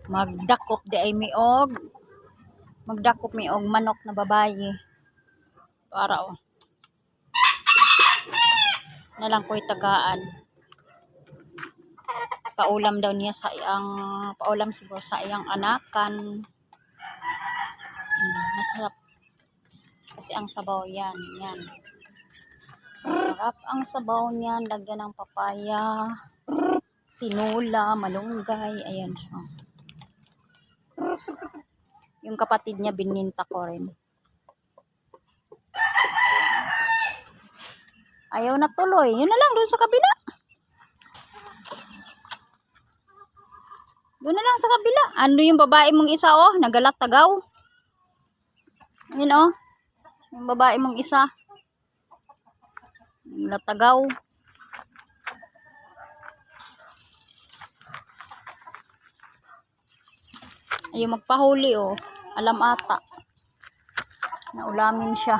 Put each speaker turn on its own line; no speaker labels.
Magdakop di ay miog. Magdakop miog manok na babayi. Para o. Nalang ko'y tagaan. Paulam daw niya sa iyang, paulam siguro sa iyang anakan. Masarap. Kasi ang sabaw yan. Yan. Masarap ang sabaw niyan. Lagyan ng papaya. Tinula, malunggay. Ayan siya. Yung kapatid niya, bininta ko rin. Ayaw na tuloy. Yun na lang, doon sa kabila. Doon na lang sa kabila. Ano yung babae mong isa, oh? Nagalatagaw. Yun, oh. Yung babae mong isa. Latagaw. Ayaw magpahuli, oh. Alam ata. Naulamin siya.